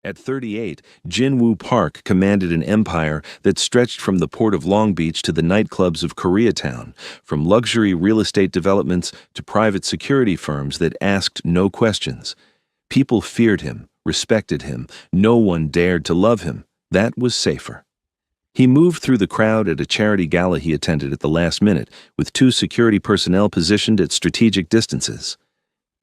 At 38, Jinwoo Park commanded an empire that stretched from the port of Long Beach to the nightclubs of Koreatown, from luxury real estate developments to private security firms that asked no questions. People feared him, respected him. No one dared to love him. That was safer. He moved through the crowd at a charity gala he attended at the last minute, with two security personnel positioned at strategic distances.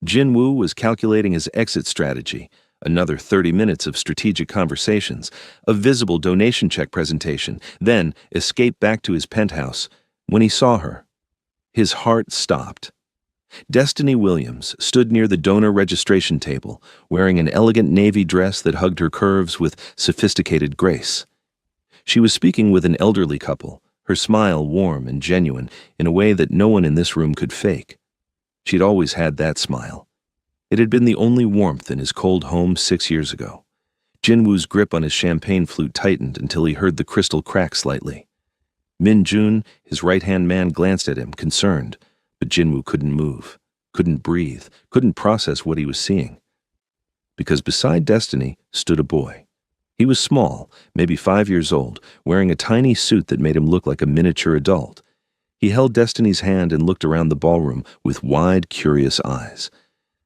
Jinwoo was calculating his exit strategy. Another 30 minutes of strategic conversations, a visible donation check presentation, then escape back to his penthouse. When he saw her, his heart stopped. Destiny Williams stood near the donor registration table, wearing an elegant navy dress that hugged her curves with sophisticated grace. She was speaking with an elderly couple, her smile warm and genuine in a way that no one in this room could fake. She'd always had that smile. It had been the only warmth in his cold home 6 years ago. Jinwoo's grip on his champagne flute tightened until he heard the crystal crack slightly. Min-jun, his right-hand man, glanced at him, concerned, but Jinwoo couldn't move, couldn't breathe, couldn't process what he was seeing. Because beside Destiny stood a boy. He was small, maybe 5 years old, wearing a tiny suit that made him look like a miniature adult. He held Destiny's hand and looked around the ballroom with wide, curious eyes.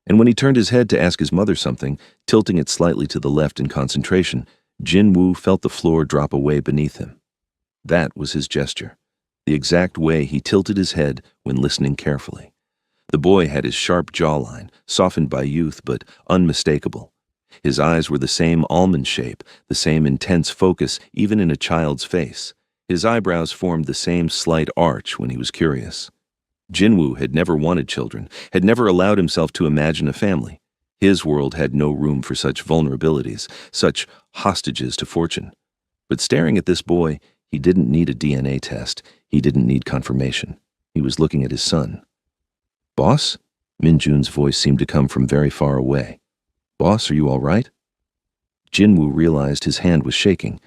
And when he turned his head to ask his mother something, tilting it slightly to the left in concentration, Jinwoo felt the floor drop away beneath him. That was his gesture, the exact way he tilted his head when listening carefully. The boy had his sharp jawline, softened by youth but unmistakable. His eyes were the same almond shape, the same intense focus even in a child's face. His eyebrows formed the same slight arch when he was curious. Jinwoo had never wanted children, had never allowed himself to imagine a family. His world had no room for such vulnerabilities, such hostages to fortune. But staring at this boy, he didn't need a DNA test. He didn't need confirmation. He was looking at his son. "Boss?" Min-jun's voice seemed to come from very far away. "Boss, are you all right?" Jinwoo realized his hand was shaking.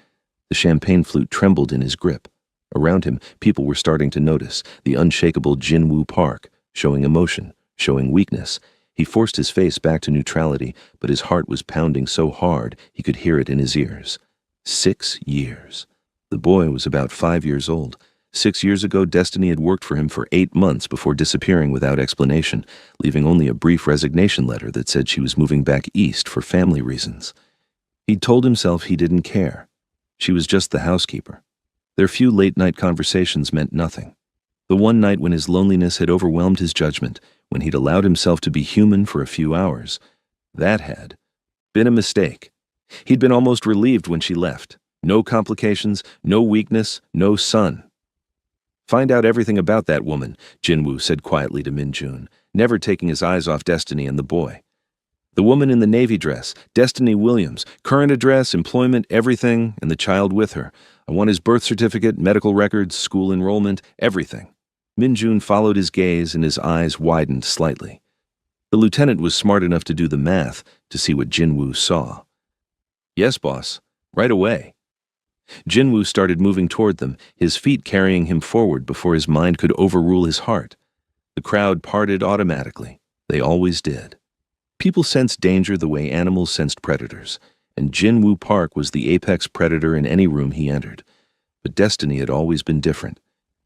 The champagne flute trembled in his grip. Around him, people were starting to notice the unshakable Jinwoo Park, showing emotion, showing weakness. He forced his face back to neutrality, but his heart was pounding so hard he could hear it in his ears. 6 years. The boy was about 5 years old. 6 years ago, Destiny had worked for him for 8 months before disappearing without explanation, leaving only a brief resignation letter that said she was moving back east for family reasons. He'd told himself he didn't care. She was just the housekeeper. Their few late-night conversations meant nothing. The one night when his loneliness had overwhelmed his judgment, when he'd allowed himself to be human for a few hours, that had been a mistake. He'd been almost relieved when she left. No complications, no weakness, no son. "Find out everything about that woman," Jinwoo said quietly to Min-jun, never taking his eyes off Destiny and the boy. "The woman in the navy dress, Destiny Williams, current address, employment, everything, and the child with her. I want his birth certificate, medical records, school enrollment, everything." Min-jun followed his gaze and his eyes widened slightly. The lieutenant was smart enough to do the math to see what Jinwoo saw. "Yes, boss. Right away." Jinwoo started moving toward them, his feet carrying him forward before his mind could overrule his heart. The crowd parted automatically. They always did. People sensed danger the way animals sensed predators, and Jinwoo Park was the apex predator in any room he entered. But Destiny had always been different.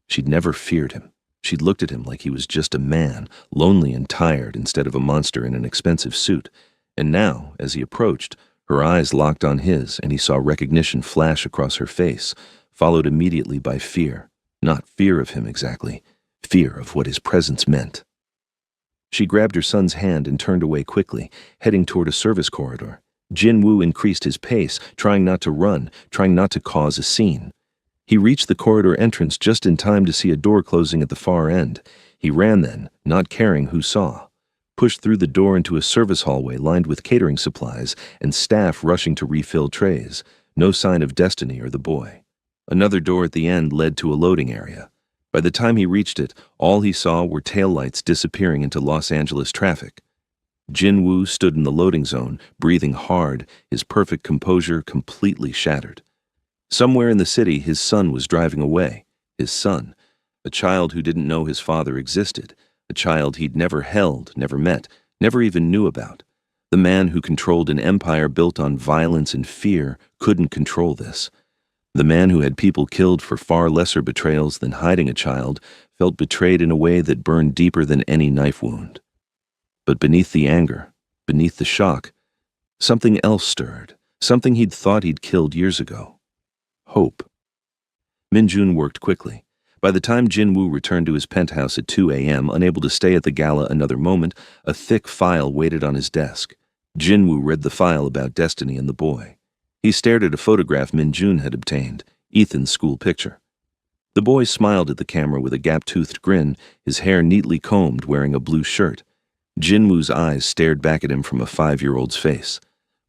She'd never feared him. She'd looked at him like he was just a man, lonely and tired instead of a monster in an expensive suit. And now, as he approached, her eyes locked on his, and he saw recognition flash across her face, followed immediately by fear. Not fear of him exactly, fear of what his presence meant. She grabbed her son's hand and turned away quickly, heading toward a service corridor. Jinwoo increased his pace, trying not to run, trying not to cause a scene. He reached the corridor entrance just in time to see a door closing at the far end. He ran then, not caring who saw. Pushed through the door into a service hallway lined with catering supplies and staff rushing to refill trays. No sign of Destiny or the boy. Another door at the end led to a loading area. By the time he reached it, all he saw were taillights disappearing into Los Angeles traffic. Jinwoo stood in the loading zone, breathing hard, his perfect composure completely shattered. Somewhere in the city, his son was driving away. His son, a child who didn't know his father existed, a child he'd never held, never met, never even knew about. The man who controlled an empire built on violence and fear couldn't control this. The man who had people killed for far lesser betrayals than hiding a child felt betrayed in a way that burned deeper than any knife wound. But beneath the anger, beneath the shock, something else stirred, something he'd thought he'd killed years ago. Hope. Minjun worked quickly. By the time Jinwoo returned to his penthouse at 2 a.m., unable to stay at the gala another moment, a thick file waited on his desk. Jinwoo read the file about Destiny and the boy. He stared at a photograph Minjun had obtained, Ethan's school picture. The boy smiled at the camera with a gap-toothed grin, his hair neatly combed, wearing a blue shirt. Jinwoo's eyes stared back at him from a 5-year-old's face.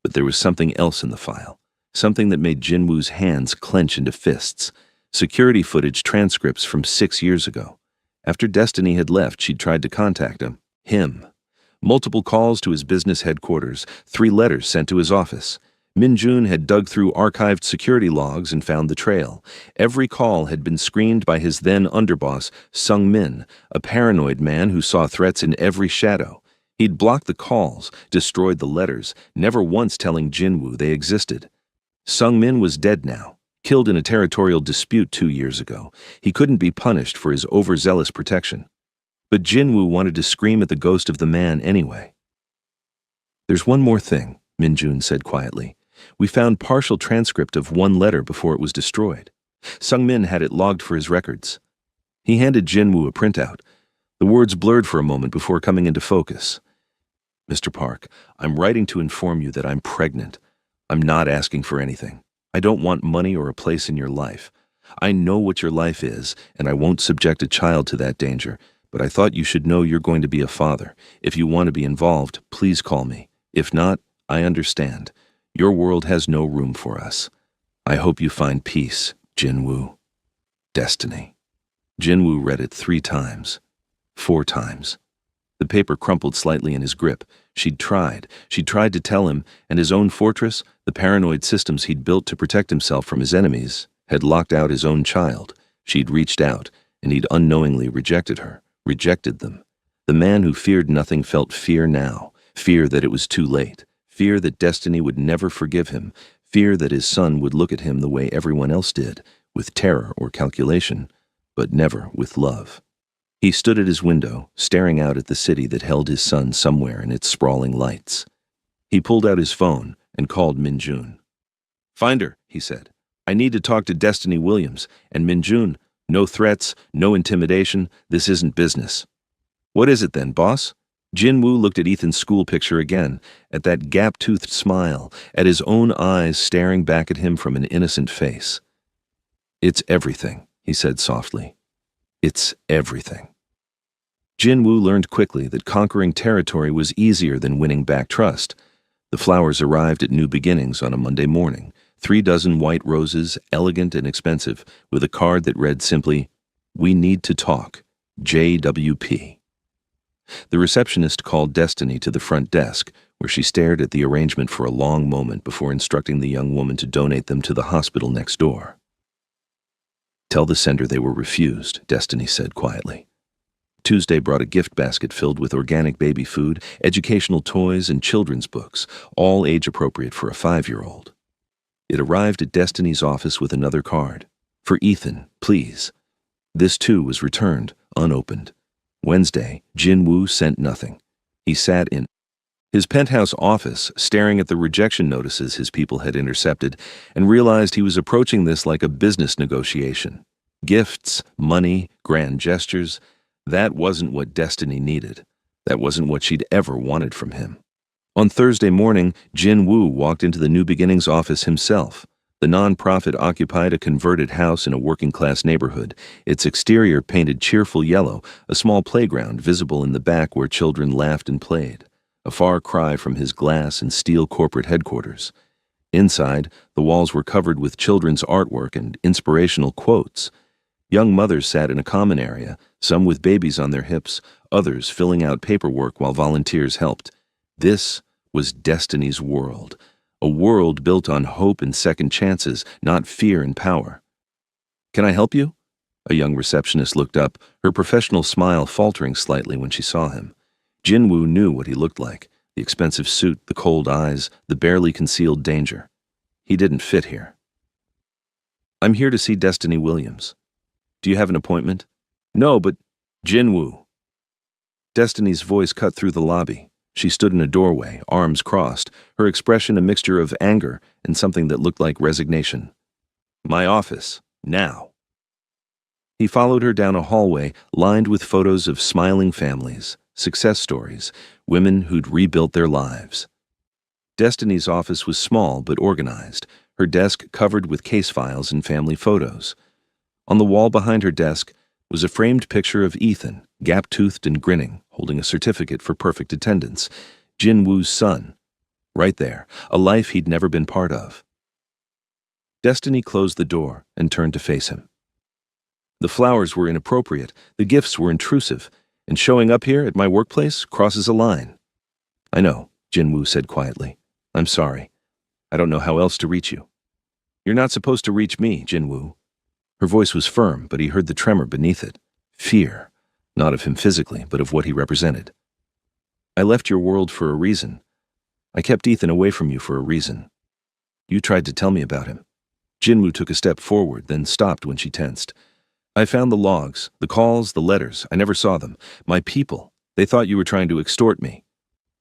But there was something else in the file, something that made Jinwoo's hands clench into fists. Security footage transcripts from 6 years ago. After Destiny had left, she'd tried to contact him. Multiple calls to his business headquarters, 3 letters sent to his office. Minjun had dug through archived security logs and found the trail. Every call had been screened by his then underboss, Sung Min, a paranoid man who saw threats in every shadow. He'd blocked the calls, destroyed the letters, never once telling Jinwoo they existed. Sung Min was dead now, killed in a territorial dispute 2 years ago. He couldn't be punished for his overzealous protection. But Jinwoo wanted to scream at the ghost of the man anyway. "There's one more thing," Minjun said quietly. "We found partial transcript of one letter before it was destroyed. Sung Min had it logged for his records." He handed Jinwoo a printout. The words blurred for a moment before coming into focus. "Mr. Park, I'm writing to inform you that I'm pregnant. I'm not asking for anything. I don't want money or a place in your life. I know what your life is, and I won't subject a child to that danger, but I thought you should know you're going to be a father. If you want to be involved, please call me. If not, I understand. Your world has no room for us. I hope you find peace, Jinwoo. Destiny." Jinwoo read it 3 times. 4 times. The paper crumpled slightly in his grip. She'd tried to tell him, and his own fortress, the paranoid systems he'd built to protect himself from his enemies, had locked out his own child. She'd reached out, and he'd unknowingly rejected her, rejected them. The man who feared nothing felt fear now, fear that it was too late, fear that Destiny would never forgive him, fear that his son would look at him the way everyone else did, with terror or calculation, but never with love. He stood at his window, staring out at the city that held his son somewhere in its sprawling lights. He pulled out his phone and called Minjun. "Find her," he said. "I need to talk to Destiny Williams, and Minjun, no threats, no intimidation, this isn't business." "What is it then, boss?" Jinwoo looked at Ethan's school picture again, at that gap-toothed smile, at his own eyes staring back at him from an innocent face. "It's everything," he said softly. "It's everything." Jinwoo learned quickly that conquering territory was easier than winning back trust. The flowers arrived at New Beginnings on a Monday morning, 3 dozen white roses, elegant and expensive, with a card that read simply, "We need to talk, JWP." The receptionist called Destiny to the front desk, where she stared at the arrangement for a long moment before instructing the young woman to donate them to the hospital next door. "Tell the sender they were refused," Destiny said quietly. Tuesday brought a gift basket filled with organic baby food, educational toys, and children's books, all age-appropriate for a 5-year-old. It arrived at Destiny's office with another card. "For Ethan, please." This too was returned, unopened. Wednesday, Jinwoo sent nothing. He sat in his penthouse office, staring at the rejection notices his people had intercepted, and realized he was approaching this like a business negotiation. Gifts, money, grand gestures, that wasn't what Destiny needed. That wasn't what she'd ever wanted from him. On Thursday morning, Jinwoo walked into the New Beginnings office himself. The nonprofit occupied a converted house in a working-class neighborhood, its exterior painted cheerful yellow, a small playground visible in the back where children laughed and played, a far cry from his glass and steel corporate headquarters. Inside, the walls were covered with children's artwork and inspirational quotes. Young mothers sat in a common area, some with babies on their hips, others filling out paperwork while volunteers helped. This was Destiny's world, a world built on hope and second chances, not fear and power. "Can I help you?" A young receptionist looked up, her professional smile faltering slightly when she saw him. Jinwoo knew what he looked like, The expensive suit, the cold eyes, the barely concealed danger. He didn't fit here. I'm here to see Destiny Williams. Do you have an appointment? No, but Jinwoo. Destiny's voice cut through the lobby. She stood in a doorway, arms crossed, her expression a mixture of anger and something that looked like resignation. My office, now. He followed her down a hallway lined with photos of smiling families, success stories, women who'd rebuilt their lives. Destiny's office was small but organized, her desk covered with case files and family photos. On the wall behind her desk was a framed picture of Ethan, gap-toothed and grinning, holding a certificate for perfect attendance, Jinwoo's son. Right there, a life he'd never been part of. Destiny closed the door and turned to face him. The flowers were inappropriate, the gifts were intrusive, and showing up here at my workplace crosses a line. I know, Jinwoo said quietly. I'm sorry. I don't know how else to reach you. You're not supposed to reach me, Jinwoo. Her voice was firm, but he heard the tremor beneath it. Fear, not of him physically, but of what he represented. I left your world for a reason. I kept Ethan away from you for a reason. You tried to tell me about him. Jinwoo took a step forward, then stopped when she tensed. I found the logs, the calls, the letters. I never saw them. My people, they thought you were trying to extort me.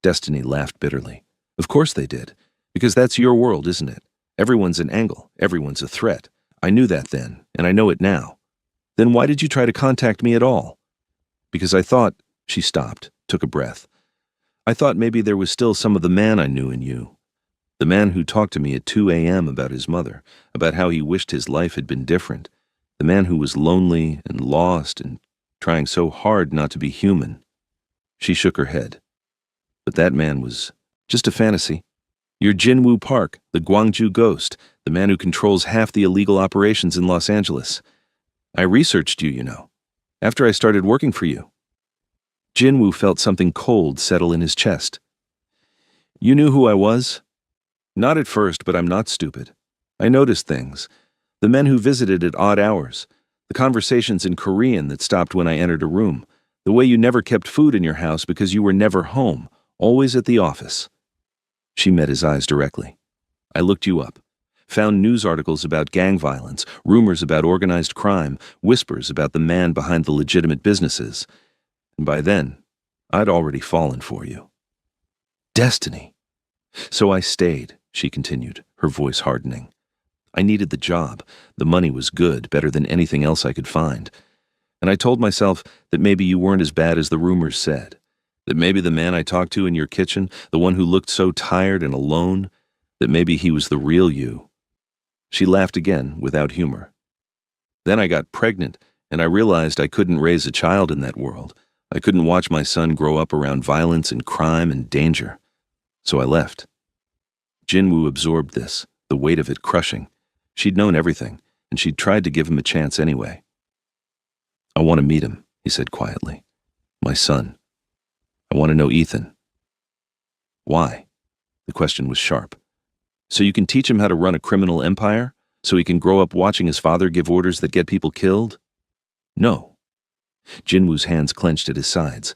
Destiny laughed bitterly. Of course they did, because that's your world, isn't it? Everyone's an angle, everyone's a threat. I knew that then, and I know it now. Then why did you try to contact me at all? Because I thought, she stopped, took a breath. I thought maybe there was still some of the man I knew in you. The man who talked to me at 2 a.m. about his mother, about how he wished his life had been different. The man who was lonely and lost and trying so hard not to be human. She shook her head. But that man was just a fantasy. You're Jinwoo Park, the Gwangju ghost, the man who controls half the illegal operations in Los Angeles. I researched you, you know, after I started working for you. Jinwoo felt something cold settle in his chest. You knew who I was? Not at first, but I'm not stupid. I noticed things. The men who visited at odd hours, the conversations in Korean that stopped when I entered a room, the way you never kept food in your house because you were never home, always at the office. She met his eyes directly. I looked you up, found news articles about gang violence, rumors about organized crime, whispers about the man behind the legitimate businesses. And by then, I'd already fallen for you. Destiny. So I stayed, she continued, her voice hardening. I needed the job. The money was good, better than anything else I could find. And I told myself that maybe you weren't as bad as the rumors said. That maybe the man I talked to in your kitchen, the one who looked so tired and alone, that maybe he was the real you. She laughed again, without humor. Then I got pregnant, and I realized I couldn't raise a child in that world. I couldn't watch my son grow up around violence and crime and danger. So I left. Jinwoo absorbed this, the weight of it crushing. She'd known everything, and she'd tried to give him a chance anyway. I want to meet him, he said quietly. My son. I want to know Ethan. Why? The question was sharp. So you can teach him how to run a criminal empire? So he can grow up watching his father give orders that get people killed? No. Jinwoo's hands clenched at his sides.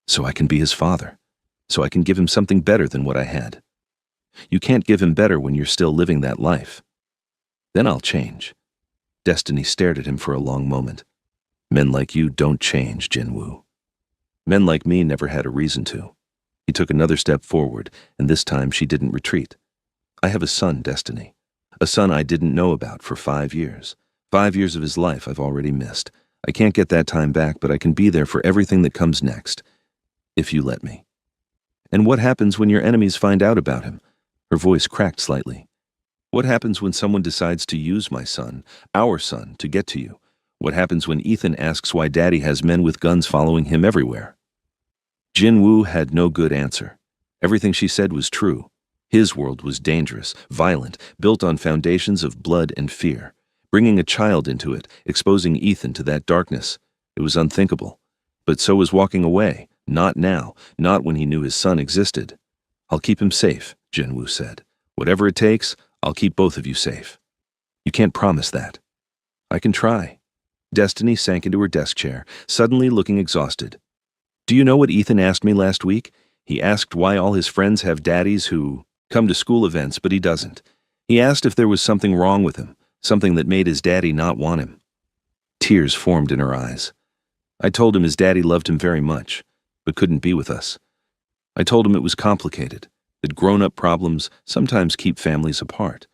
So I can be his father. So I can give him something better than what I had. You can't give him better when you're still living that life. Then I'll change. Destiny stared at him for a long moment. Men like you don't change, Jinwoo. Men like me never had a reason to. He took another step forward, and this time she didn't retreat. I have a son, Destiny. A son I didn't know about for 5 years. 5 years of his life I've already missed. I can't get that time back, but I can be there for everything that comes next. If you let me. And what happens when your enemies find out about him? Her voice cracked slightly. What happens when someone decides to use my son, our son, to get to you? What happens when Ethan asks why Daddy has men with guns following him everywhere? Jinwoo had no good answer. Everything she said was true. His world was dangerous, violent, built on foundations of blood and fear. Bringing a child into it, exposing Ethan to that darkness, it was unthinkable. But so was walking away. Not now, not when he knew his son existed. I'll keep him safe, Jinwoo said. Whatever it takes, I'll keep both of you safe. You can't promise that. I can try. Destiny sank into her desk chair, suddenly looking exhausted. Do you know what Ethan asked me last week? He asked why all his friends have daddies who come to school events, but he doesn't. He asked if there was something wrong with him, something that made his daddy not want him. Tears formed in her eyes. I told him his daddy loved him very much, but couldn't be with us. I told him it was complicated, that grown-up problems sometimes keep families apart.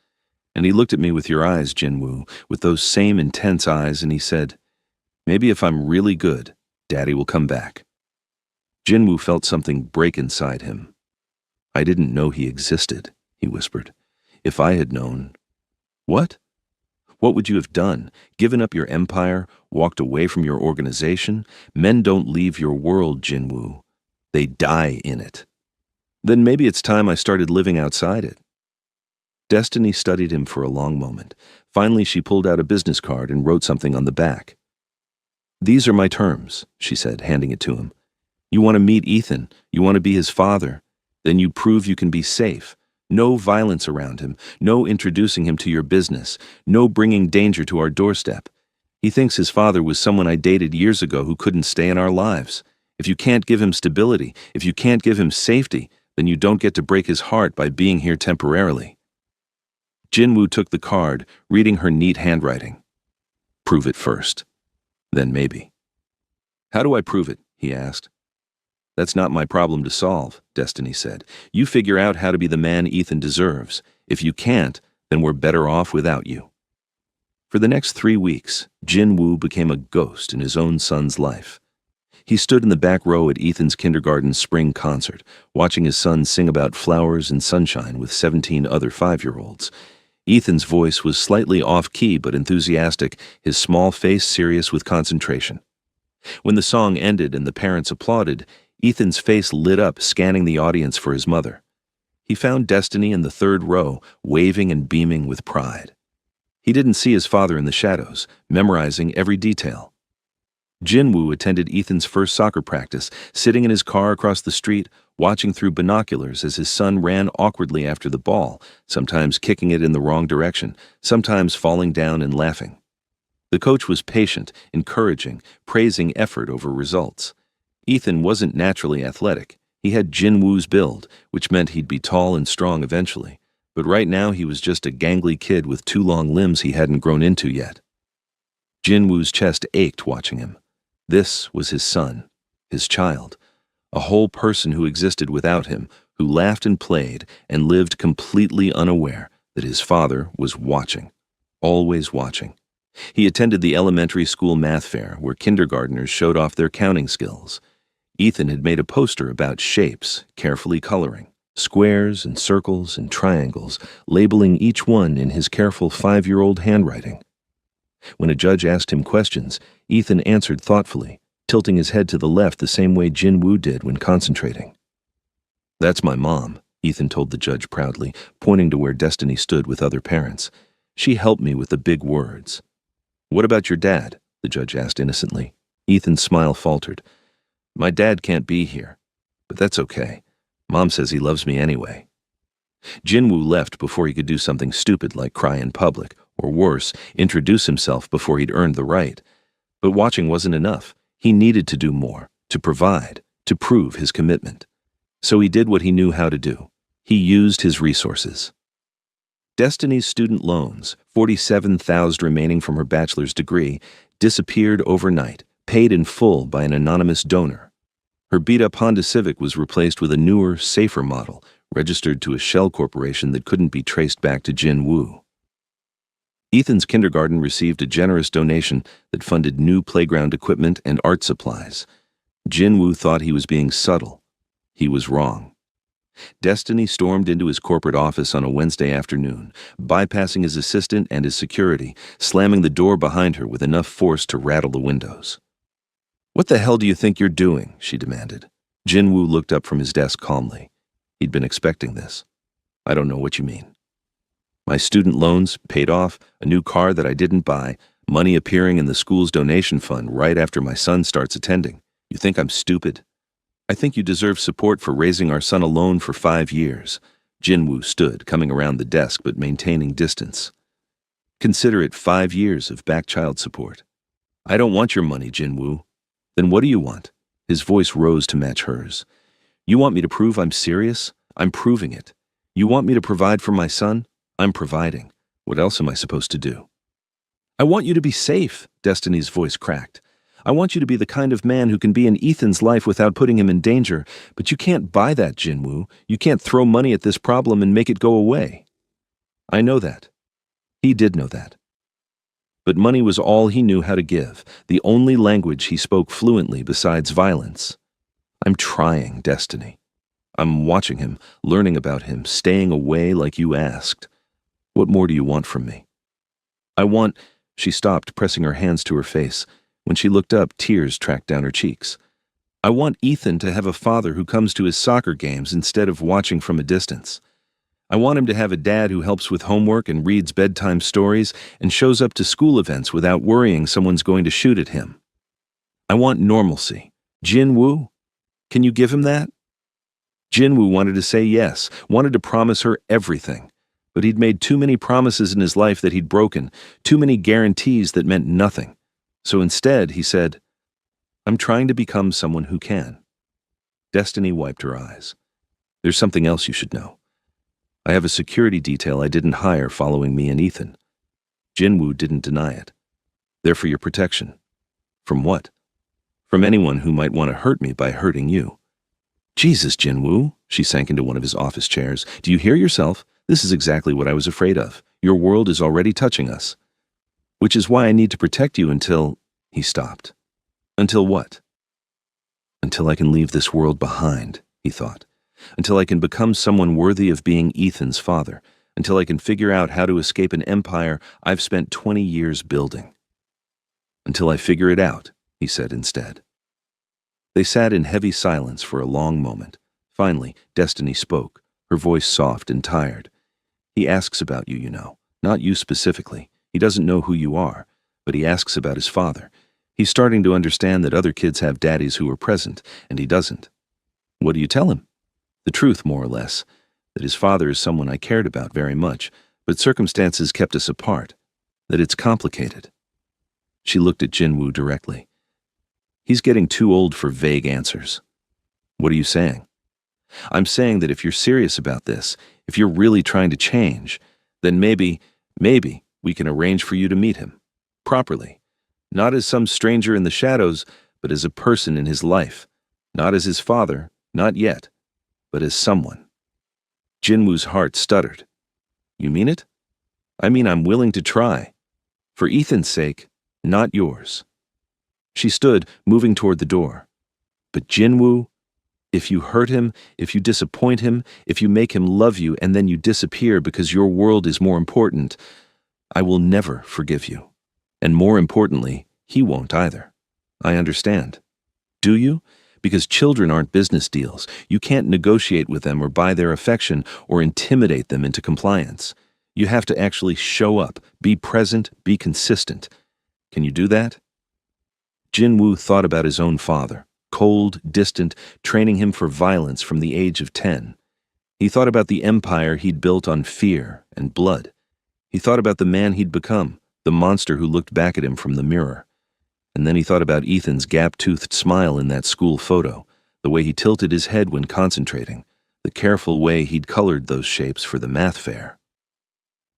And he looked at me with your eyes, Jinwoo, with those same intense eyes, and he said, "Maybe if I'm really good, Daddy will come back." Jinwoo felt something break inside him. "I didn't know he existed," he whispered. "If I had known..." "What? What would you have done? Given up your empire? Walked away from your organization? Men don't leave your world, Jinwoo. They die in it." "Then maybe it's time I started living outside it." Destiny studied him for a long moment. Finally, she pulled out a business card and wrote something on the back. "These are my terms," she said, handing it to him. "You want to meet Ethan, you want to be his father, then you prove you can be safe. No violence around him, no introducing him to your business, no bringing danger to our doorstep. He thinks his father was someone I dated years ago who couldn't stay in our lives. If you can't give him stability, if you can't give him safety, then you don't get to break his heart by being here temporarily." Jinwoo took the card, reading her neat handwriting. "Prove it first. Then maybe." "How do I prove it?" he asked. "That's not my problem to solve," Destiny said. "You figure out how to be the man Ethan deserves. If you can't, then we're better off without you." For the next 3 weeks, Jinwoo became a ghost in his own son's life. He stood in the back row at Ethan's kindergarten spring concert, watching his son sing about flowers and sunshine with 17 other 5-year-olds. Ethan's voice was slightly off-key but enthusiastic, his small face serious with concentration. When the song ended and the parents applauded, Ethan's face lit up, scanning the audience for his mother. He found Destiny in the 3rd row, waving and beaming with pride. He didn't see his father in the shadows, memorizing every detail. Jinwoo attended Ethan's first soccer practice, sitting in his car across the street, watching through binoculars as his son ran awkwardly after the ball, sometimes kicking it in the wrong direction, sometimes falling down and laughing. The coach was patient, encouraging, praising effort over results. Ethan wasn't naturally athletic. He had Jinwoo's build, which meant he'd be tall and strong eventually. But right now he was just a gangly kid with 2 long limbs he hadn't grown into yet. Jinwoo's chest ached watching him. This was his son, his child, a whole person who existed without him, who laughed and played and lived completely unaware that his father was watching, always watching. He attended the elementary school math fair where kindergartners showed off their counting skills. Ethan had made a poster about shapes, carefully coloring, squares and circles and triangles, labeling each one in his careful 5-year-old handwriting. When a judge asked him questions, Ethan answered thoughtfully, tilting his head to the left the same way Jinwoo did when concentrating. "That's my mom," Ethan told the judge proudly, pointing to where Destiny stood with other parents. "She helped me with the big words." "What about your dad?" the judge asked innocently. Ethan's smile faltered. "My dad can't be here, but that's okay. Mom says he loves me anyway." Jinwoo left before he could do something stupid like cry in public, or worse, introduce himself before he'd earned the right. But watching wasn't enough. He needed to do more, to provide, to prove his commitment. So he did what he knew how to do. He used his resources. Destiny's student loans, $47,000 remaining from her bachelor's degree, disappeared overnight, paid in full by an anonymous donor. Her beat-up Honda Civic was replaced with a newer, safer model, registered to a shell corporation that couldn't be traced back to Jinwoo. Ethan's kindergarten received a generous donation that funded new playground equipment and art supplies. Jinwoo thought he was being subtle. He was wrong. Destiny stormed into his corporate office on a Wednesday afternoon, bypassing his assistant and his security, slamming the door behind her with enough force to rattle the windows. "What the hell do you think you're doing?" she demanded. Jinwoo looked up from his desk calmly. He'd been expecting this. "I don't know what you mean." "My student loans paid off, a new car that I didn't buy, money appearing in the school's donation fund right after my son starts attending. You think I'm stupid? I think you deserve support for raising our son alone for 5 years. Jinwoo stood, coming around the desk but maintaining distance. "Consider it 5 years of back child support." "I don't want your money, Jinwoo." "Then what do you want?" His voice rose to match hers. You want me to prove I'm serious? I'm proving it. You want me to provide for my son? I'm providing. What else am I supposed to do? I want you to be safe, Destiny's voice cracked. I want you to be the kind of man who can be in Ethan's life without putting him in danger, but you can't buy that, Jinwoo. You can't throw money at this problem and make it go away. I know that. He did know that. But money was all he knew how to give, the only language he spoke fluently besides violence. I'm trying, Destiny. I'm watching him, learning about him, staying away like you asked. What more do you want from me? I want... She stopped, pressing her hands to her face. When she looked up, tears tracked down her cheeks. I want Ethan to have a father who comes to his soccer games instead of watching from a distance. I want him to have a dad who helps with homework and reads bedtime stories and shows up to school events without worrying someone's going to shoot at him. I want normalcy. Jinwoo? Can you give him that? Jinwoo wanted to say yes, wanted to promise her everything. But he'd made too many promises in his life that he'd broken, too many guarantees that meant nothing. So instead, he said, I'm trying to become someone who can. Destiny wiped her eyes. There's something else you should know. I have a security detail I didn't hire following me and Ethan. Jinwoo didn't deny it. They're for your protection. From what? From anyone who might want to hurt me by hurting you. Jesus, Jinwoo, she sank into one of his office chairs. Do you hear yourself? This is exactly what I was afraid of. Your world is already touching us. Which is why I need to protect you until... He stopped. Until what? Until I can leave this world behind, he thought. Until I can become someone worthy of being Ethan's father. Until I can figure out how to escape an empire I've spent 20 years building. Until I figure it out, he said instead. They sat in heavy silence for a long moment. Finally, Destiny spoke, her voice soft and tired. He asks about you, you know. Not you specifically. He doesn't know who you are, but he asks about his father. He's starting to understand that other kids have daddies who are present, and he doesn't. What do you tell him? The truth, more or less, that his father is someone I cared about very much, but circumstances kept us apart, that it's complicated. She looked at Jinwoo directly. He's getting too old for vague answers. What are you saying? I'm saying that if you're serious about this, if you're really trying to change, then maybe we can arrange for you to meet him. Properly. Not as some stranger in the shadows, but as a person in his life. Not as his father, not yet, but as someone. Jinwoo's heart stuttered. You mean it? I mean, I'm willing to try. For Ethan's sake, not yours. She stood, moving toward the door. But Jinwoo, if you hurt him, if you disappoint him, if you make him love you and then you disappear because your world is more important, I will never forgive you. And more importantly, he won't either. I understand. Do you? Because children aren't business deals. You can't negotiate with them or buy their affection or intimidate them into compliance. You have to actually show up, be present, be consistent. Can you do that? Jinwoo thought about his own father, cold, distant, training him for violence from the age of 10. He thought about the empire he'd built on fear and blood. He thought about the man he'd become, the monster who looked back at him from the mirror. And then he thought about Ethan's gap-toothed smile in that school photo, the way he tilted his head when concentrating, the careful way he'd colored those shapes for the math fair.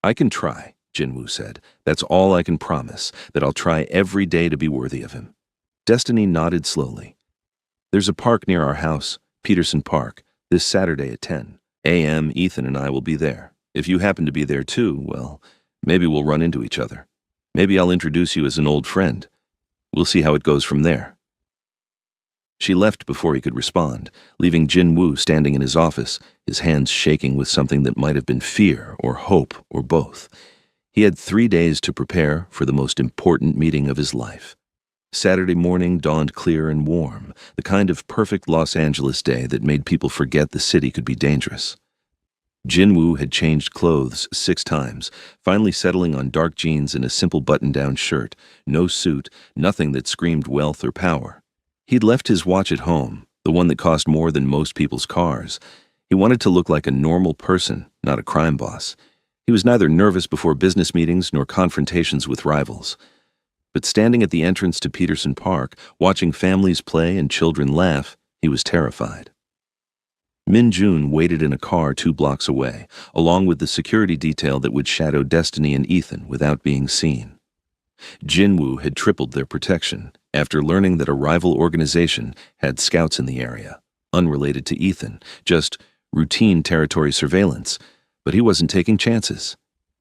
I can try, Jinwoo said. That's all I can promise, that I'll try every day to be worthy of him. Destiny nodded slowly. There's a park near our house, Peterson Park, this Saturday at 10 a.m. Ethan and I will be there. If you happen to be there too, well, maybe we'll run into each other. Maybe I'll introduce you as an old friend. We'll see how it goes from there. She left before he could respond, leaving Jinwoo standing in his office, his hands shaking with something that might have been fear or hope or both. He had 3 days to prepare for the most important meeting of his life. Saturday morning dawned clear and warm, the kind of perfect Los Angeles day that made people forget the city could be dangerous. Jinwoo had changed clothes 6 times, finally settling on dark jeans and a simple button-down shirt, no suit, nothing that screamed wealth or power. He'd left his watch at home, the one that cost more than most people's cars. He wanted to look like a normal person, not a crime boss. He was neither nervous before business meetings nor confrontations with rivals. But standing at the entrance to Peterson Park, watching families play and children laugh, he was terrified. Min Jun waited in a car 2 blocks away, along with the security detail that would shadow Destiny and Ethan without being seen. Jinwoo had tripled their protection after learning that a rival organization had scouts in the area, unrelated to Ethan, just routine territory surveillance, but he wasn't taking chances.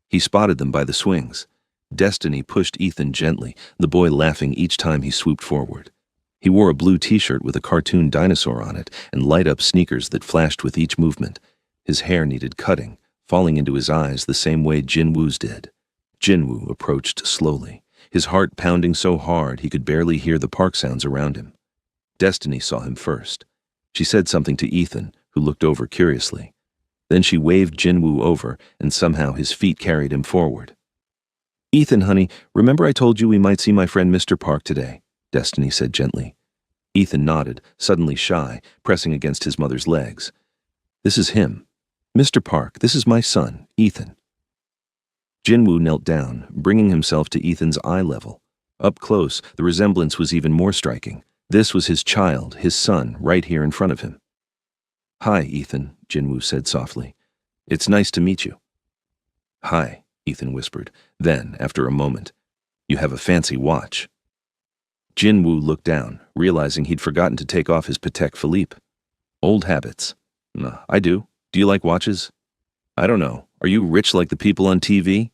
He spotted them by the swings. Destiny pushed Ethan gently, the boy laughing each time he swooped forward. He wore a blue t-shirt with a cartoon dinosaur on it and light-up sneakers that flashed with each movement. His hair needed cutting, falling into his eyes the same way Jinwoo's did. Jinwoo approached slowly, his heart pounding so hard he could barely hear the park sounds around him. Destiny saw him first. She said something to Ethan, who looked over curiously. Then she waved Jinwoo over, and somehow his feet carried him forward. "Ethan, honey, remember I told you we might see my friend Mr. Park today?" Destiny said gently. Ethan nodded, suddenly shy, pressing against his mother's legs. "This is him. Mr. Park, this is my son, Ethan." Jinwoo knelt down, bringing himself to Ethan's eye level. Up close, the resemblance was even more striking. This was his child, his son, right here in front of him. "Hi, Ethan," Jinwoo said softly. "It's nice to meet you." "Hi," Ethan whispered. Then, after a moment, "You have a fancy watch." Jinwoo looked down, realizing he'd forgotten to take off his Patek Philippe. "Old habits." "I do. Do you like watches?" "I don't know. Are you rich like the people on TV?"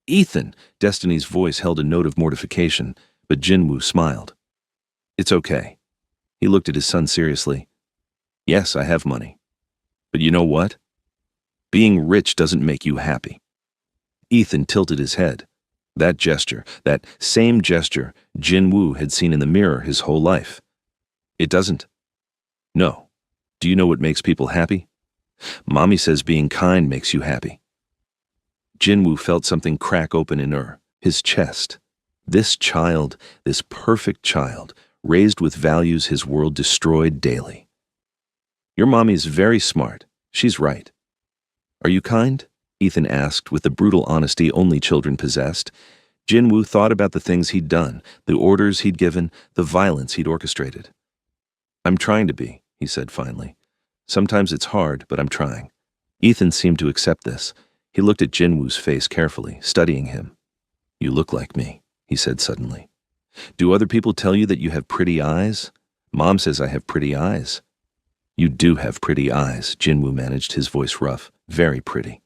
"Ethan!" Destiny's voice held a note of mortification, but Jinwoo smiled. "It's okay." He looked at his son seriously. "Yes, I have money. But you know what? Being rich doesn't make you happy." Ethan tilted his head. That gesture, that same gesture, Jinwoo had seen in the mirror his whole life. "It doesn't." "No. Do you know what makes people happy? Mommy says being kind makes you happy." Jinwoo felt something crack open in his chest. This child, this perfect child, raised with values his world destroyed daily. "Your mommy's very smart. She's right." "Are you kind?" Ethan asked with the brutal honesty only children possessed. Jinwoo thought about the things he'd done, the orders he'd given, the violence he'd orchestrated. "I'm trying to be," he said finally. "Sometimes it's hard, but I'm trying." Ethan seemed to accept this. He looked at Jinwoo's face carefully, studying him. "You look like me," he said suddenly. "Do other people tell you that you have pretty eyes? Mom says I have pretty eyes." "You do have pretty eyes," Jinwoo managed, his voice rough. "Very pretty."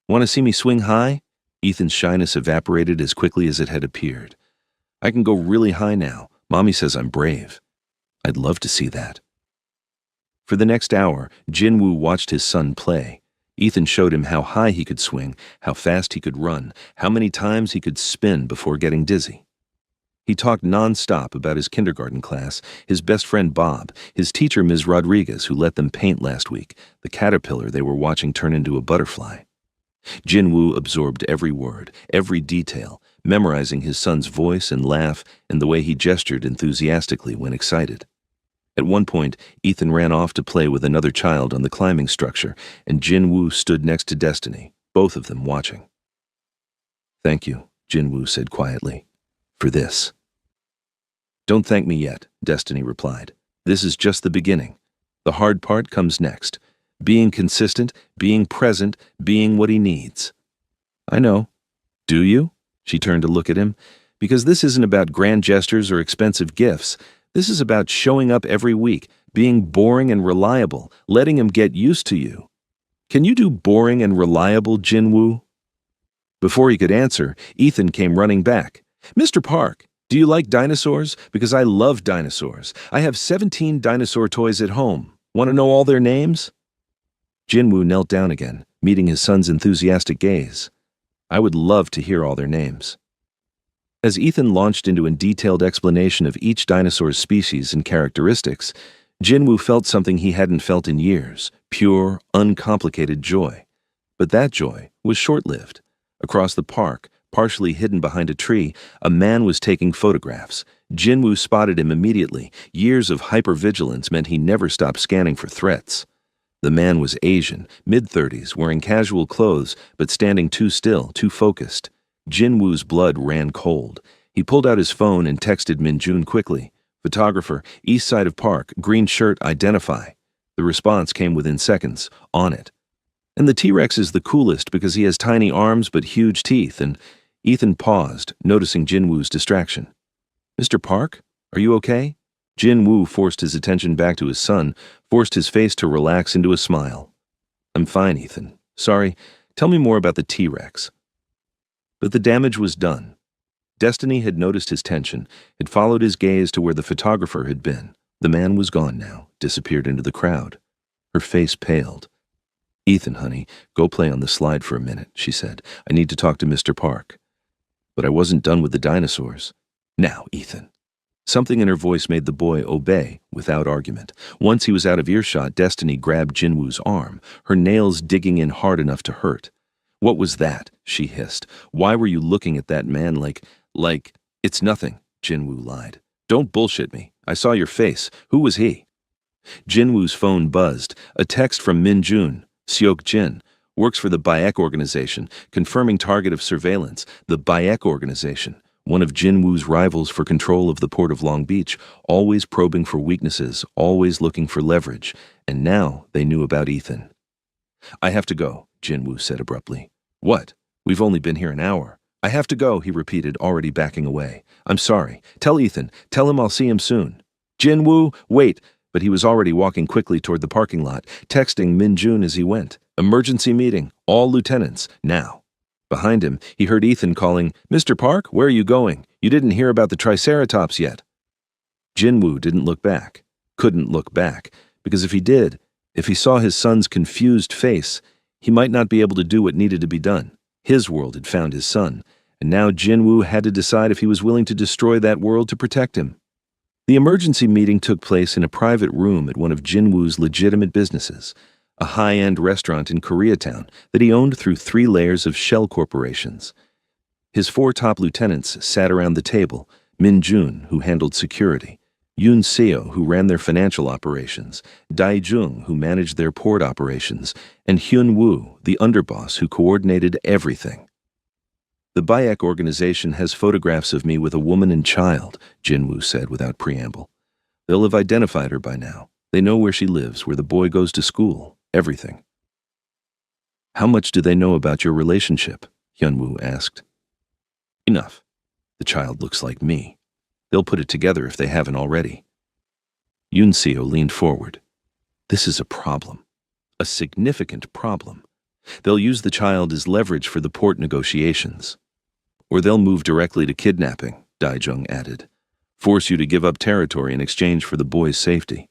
"Want to see me swing high?" Ethan's shyness evaporated as quickly as it had appeared. "I can go really high now. Mommy says I'm brave." "I'd love to see that." For the next hour, Jinwoo watched his son play. Ethan showed him how high he could swing, how fast he could run, how many times he could spin before getting dizzy. He talked non-stop about his kindergarten class, his best friend Bob, his teacher Ms. Rodriguez, who let them paint last week, the caterpillar they were watching turn into a butterfly. Jinwoo absorbed every word, every detail, memorizing his son's voice and laugh and the way he gestured enthusiastically when excited. At one point, Ethan ran off to play with another child on the climbing structure, and Jinwoo stood next to Destiny, both of them watching. "Thank you," Jinwoo said quietly, "for this." "Don't thank me yet," Destiny replied. "This is just the beginning. The hard part comes next. Being consistent, being present, being what he needs." "I know." "Do you?" She turned to look at him. "Because this isn't about grand gestures or expensive gifts. This is about showing up every week, being boring and reliable, letting him get used to you." "Can you do boring and reliable, Jinwoo?" Before he could answer, Ethan came running back. "Mr. Park, do you like dinosaurs? Because I love dinosaurs. I have 17 dinosaur toys at home. Want to know all their names?" Jinwoo knelt down again, meeting his son's enthusiastic gaze. "I would love to hear all their names." As Ethan launched into a detailed explanation of each dinosaur's species and characteristics, Jinwoo felt something he hadn't felt in years, pure, uncomplicated joy. But that joy was short-lived. Across the park, partially hidden behind a tree, a man was taking photographs. Jinwoo spotted him immediately. Years of hypervigilance meant he never stopped scanning for threats. The man was Asian, mid-30s, wearing casual clothes, but standing too still, too focused. Jinwoo's blood ran cold. He pulled out his phone and texted Min Jun quickly. "Photographer, east side of park, green shirt, identify." The response came within seconds. On it. And the T-Rex is the coolest because he has tiny arms but huge teeth, and Ethan paused, noticing Jinwoo's distraction. Mr. Park? Are you okay? Jinwoo forced his attention back to his son, forced his face to relax into a smile. I'm fine, Ethan. Sorry. Tell me more about the T-Rex. But the damage was done. Destiny had noticed his tension, had followed his gaze to where the photographer had been. The man was gone now, disappeared into the crowd. Her face paled. Ethan, honey, go play on the slide for a minute, she said. I need to talk to Mr. Park. But I wasn't done with the dinosaurs. Now, Ethan. Something in her voice made the boy obey, without argument. Once he was out of earshot, Destiny grabbed Jinwoo's arm, her nails digging in hard enough to hurt. What was that? She hissed. Why were you looking at that man like, it's nothing, Jinwoo lied. Don't bullshit me. I saw your face. Who was he? Jinwoo's phone buzzed. A text from Min Jun, Seok Jin, works for the Bayek organization, confirming target of surveillance. The Bayek organization, one of Jinwoo's rivals for control of the port of Long Beach, always probing for weaknesses, always looking for leverage. And now they knew about Ethan. I have to go, Jinwoo said abruptly. What? We've only been here an hour. I have to go, he repeated, already backing away. I'm sorry. Tell Ethan. Tell him I'll see him soon. Jinwoo, wait. But he was already walking quickly toward the parking lot, texting Min Jun as he went. Emergency meeting. All lieutenants. Now. Behind him, he heard Ethan calling, Mr. Park, where are you going? You didn't hear about the Triceratops yet. Jinwoo didn't look back. Couldn't look back. Because if he did, if he saw his son's confused face, he might not be able to do what needed to be done. His world had found his son, and now Jinwoo had to decide if he was willing to destroy that world to protect him. The emergency meeting took place in a private room at one of Jinwoo's legitimate businesses, a high-end restaurant in Koreatown that he owned through 3 layers of shell corporations. His 4 top lieutenants sat around the table, Min Jun, who handled security, Yoon Seo, who ran their financial operations, Dai Jung, who managed their port operations, and Hyun Woo, the underboss who coordinated everything. The Bayek organization has photographs of me with a woman and child, Jinwoo said without preamble. They'll have identified her by now. They know where she lives, where the boy goes to school, everything. How much do they know about your relationship? Hyunwoo asked. Enough. The child looks like me. They'll put it together if they haven't already. Yoon Seo leaned forward. This is a problem. A significant problem. They'll use the child as leverage for the port negotiations. Or they'll move directly to kidnapping, Dai Jung added. Force you to give up territory in exchange for the boy's safety.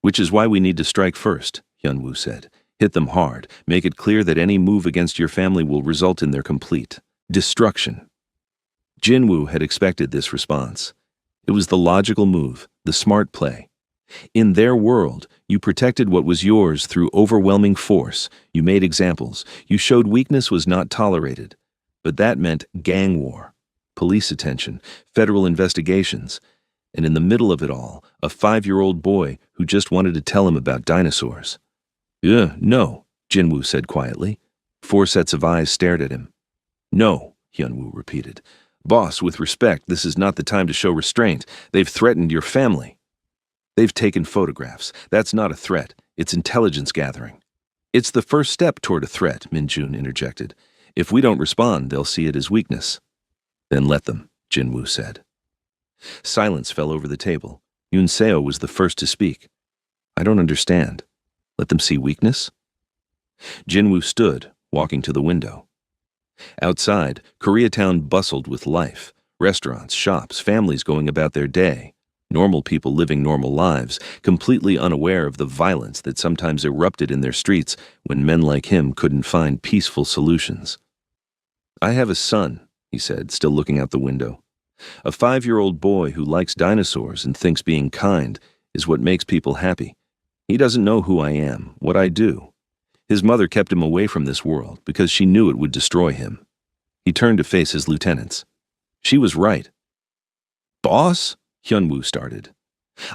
Which is why we need to strike first, Hyunwoo said. Hit them hard. Make it clear that any move against your family will result in their complete destruction. Jinwoo had expected this response. It was the logical move, the smart play. In their world, you protected what was yours through overwhelming force. You made examples. You showed weakness was not tolerated. But that meant gang war, police attention, federal investigations, and in the middle of it all, a 5-year-old boy who just wanted to tell him about dinosaurs. No, Jinwoo said quietly. 4 sets of eyes stared at him. No, Hyunwoo repeated. Boss, with respect, this is not the time to show restraint. They've threatened your family. They've taken photographs. That's not a threat. It's intelligence gathering. It's the first step toward a threat, Min Jun interjected. If we don't respond, they'll see it as weakness. Then let them, Jinwoo said. Silence fell over the table. Yoon Seo was the first to speak. I don't understand. Let them see weakness? Jinwoo stood, walking to the window. Outside, Koreatown bustled with life. Restaurants, shops, families going about their day. Normal people living normal lives, completely unaware of the violence that sometimes erupted in their streets when men like him couldn't find peaceful solutions. I have a son, he said, still looking out the window. A 5-year-old boy who likes dinosaurs and thinks being kind is what makes people happy. He doesn't know who I am, what I do. His mother kept him away from this world because she knew it would destroy him. He turned to face his lieutenants. She was right. Boss? Hyunwoo started.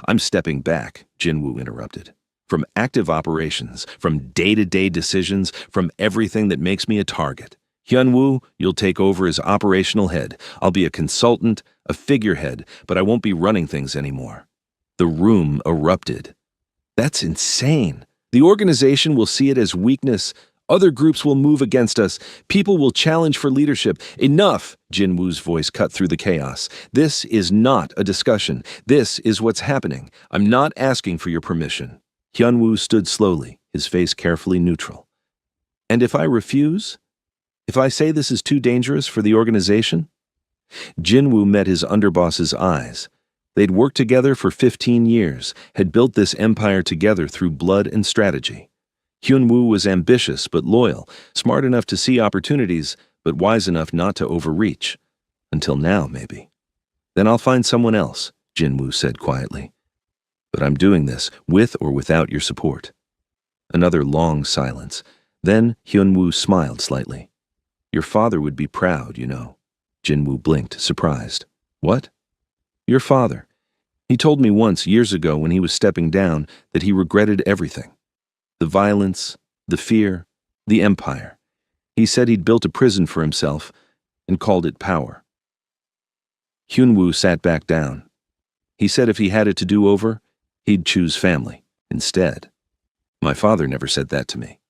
I'm stepping back, Jinwoo interrupted. From active operations, from day-to-day decisions, from everything that makes me a target. Hyunwoo, you'll take over as operational head. I'll be a consultant, a figurehead, but I won't be running things anymore. The room erupted. That's insane. The organization will see it as weakness. Other groups will move against us. People will challenge for leadership. Enough! Jinwoo's voice cut through the chaos. This is not a discussion. This is what's happening. I'm not asking for your permission. Hyunwoo stood slowly, his face carefully neutral. And if I refuse? If I say this is too dangerous for the organization? Jinwoo met his underboss's eyes. They'd worked together for 15 years, had built this empire together through blood and strategy. Hyunwoo was ambitious but loyal, smart enough to see opportunities, but wise enough not to overreach. Until now, maybe. Then I'll find someone else, Jinwoo said quietly. But I'm doing this, with or without your support. Another long silence. Then Hyunwoo smiled slightly. Your father would be proud, you know. Jinwoo blinked, surprised. What? Your father. He told me once, years ago, when he was stepping down, that he regretted everything. The violence, the fear, the empire. He said he'd built a prison for himself and called it power. Hyunwoo sat back down. He said if he had it to do over, he'd choose family instead. My father never said that to me.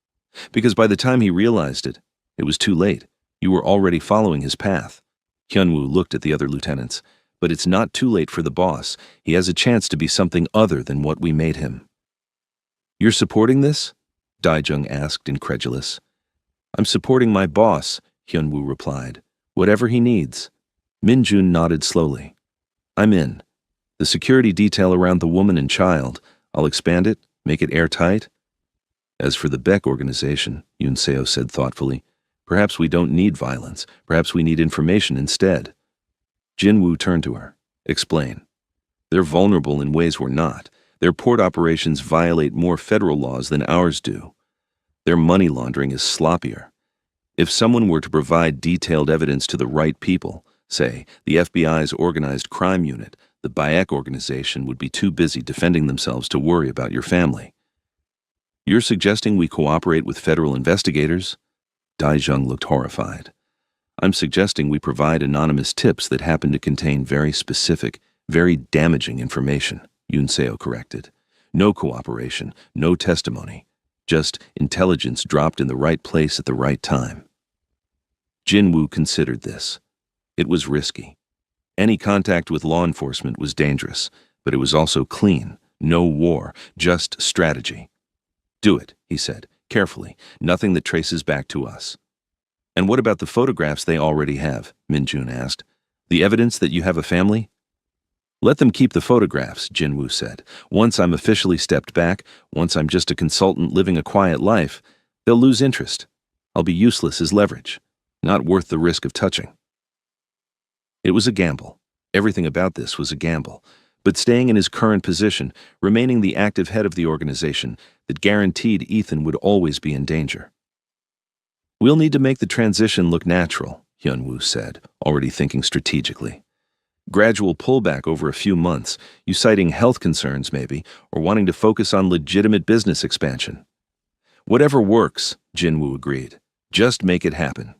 Because by the time he realized it, it was too late. You were already following his path. Hyunwoo looked at the other lieutenants. But it's not too late for the boss. He has a chance to be something other than what we made him. You're supporting this? Daijung asked, incredulous. I'm supporting my boss, Hyunwoo replied. Whatever he needs. Minjun nodded slowly. I'm in. The security detail around the woman and child, I'll expand it, make it airtight. As for the Beck organization, Yunseo said thoughtfully, perhaps we don't need violence. Perhaps we need information instead. Jinwoo turned to her. Explain. They're vulnerable in ways we're not. Their port operations violate more federal laws than ours do. Their money laundering is sloppier. If someone were to provide detailed evidence to the right people, say, the FBI's organized crime unit, the Bayek organization would be too busy defending themselves to worry about your family. You're suggesting we cooperate with federal investigators? Daijung looked horrified. I'm suggesting we provide anonymous tips that happen to contain very specific, very damaging information, Yunseo corrected. No cooperation, no testimony, just intelligence dropped in the right place at the right time. Jinwoo considered this. It was risky. Any contact with law enforcement was dangerous, but it was also clean, no war, just strategy. Do it, he said, carefully, nothing that traces back to us. And what about the photographs they already have? Minjun asked. The evidence that you have a family? Let them keep the photographs, Jinwoo said. Once I'm officially stepped back, once I'm just a consultant living a quiet life, they'll lose interest. I'll be useless as leverage, not worth the risk of touching. It was a gamble. Everything about this was a gamble. But staying in his current position, remaining the active head of the organization, that guaranteed Ethan would always be in danger. We'll need to make the transition look natural, Hyunwoo said, already thinking strategically. Gradual pullback over a few months, you citing health concerns maybe, or wanting to focus on legitimate business expansion. Whatever works, Jinwoo agreed. Just make it happen.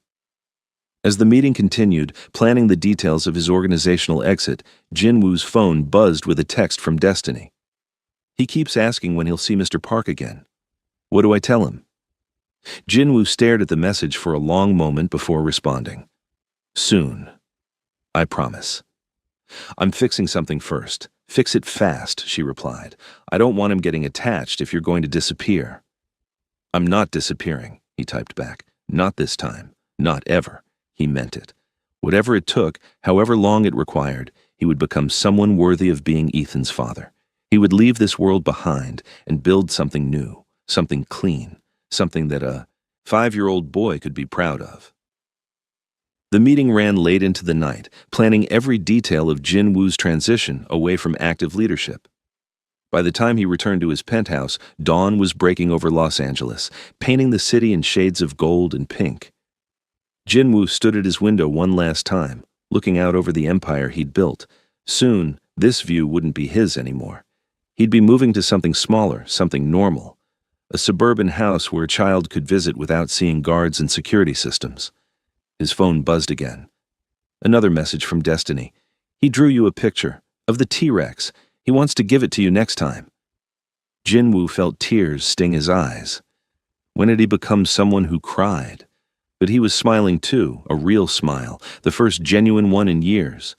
As the meeting continued, planning the details of his organizational exit, Jinwoo's phone buzzed with a text from Destiny. He keeps asking when he'll see Mr. Park again. What do I tell him? Jinwoo stared at the message for a long moment before responding. Soon. I promise. I'm fixing something first. Fix it fast, she replied. I don't want him getting attached if you're going to disappear. I'm not disappearing, he typed back. Not this time. Not ever. He meant it. Whatever it took, however long it required, he would become someone worthy of being Ethan's father. He would leave this world behind and build something new, something clean, something that a 5-year-old boy could be proud of. The meeting ran late into the night, planning every detail of Jinwoo's transition away from active leadership. By the time he returned to his penthouse, dawn was breaking over Los Angeles, painting the city in shades of gold and pink. Jinwoo stood at his window one last time, looking out over the empire he'd built. Soon, this view wouldn't be his anymore. He'd be moving to something smaller, something normal. A suburban house where a child could visit without seeing guards and security systems. His phone buzzed again. Another message from Destiny. He drew you a picture of the T-Rex. He wants to give it to you next time. Jinwoo felt tears sting his eyes. When had he become someone who cried? But he was smiling too, a real smile, the first genuine one in years.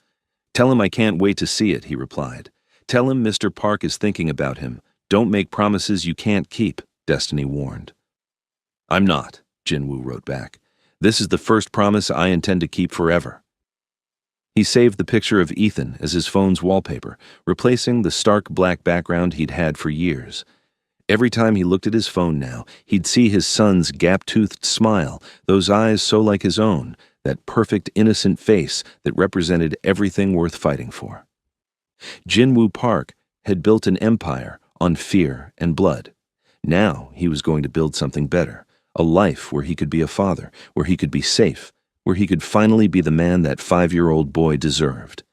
"Tell him I can't wait to see it," he replied. "Tell him Mr. Park is thinking about him. Don't make promises you can't keep," Destiny warned. "I'm not," Jinwoo wrote back. "This is the first promise I intend to keep forever." He saved the picture of Ethan as his phone's wallpaper, replacing the stark black background he'd had for years. Every time he looked at his phone now, he'd see his son's gap-toothed smile, those eyes so like his own, that perfect innocent face that represented everything worth fighting for. Jinwoo Park had built an empire on fear and blood. Now he was going to build something better, a life where he could be a father, where he could be safe, where he could finally be the man that 5-year-old boy deserved.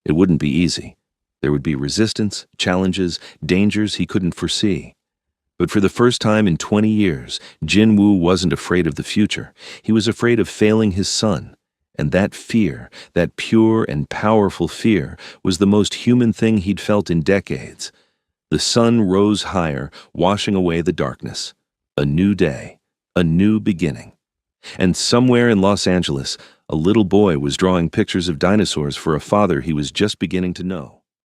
It wouldn't be easy. There would be resistance, challenges, dangers he couldn't foresee. But for the first time in 20 years, Jinwoo wasn't afraid of the future. He was afraid of failing his son. And that fear, that pure and powerful fear, was the most human thing he'd felt in decades. The sun rose higher, washing away the darkness. A new day, a new beginning. And somewhere in Los Angeles, a little boy was drawing pictures of dinosaurs for a father he was just beginning to know.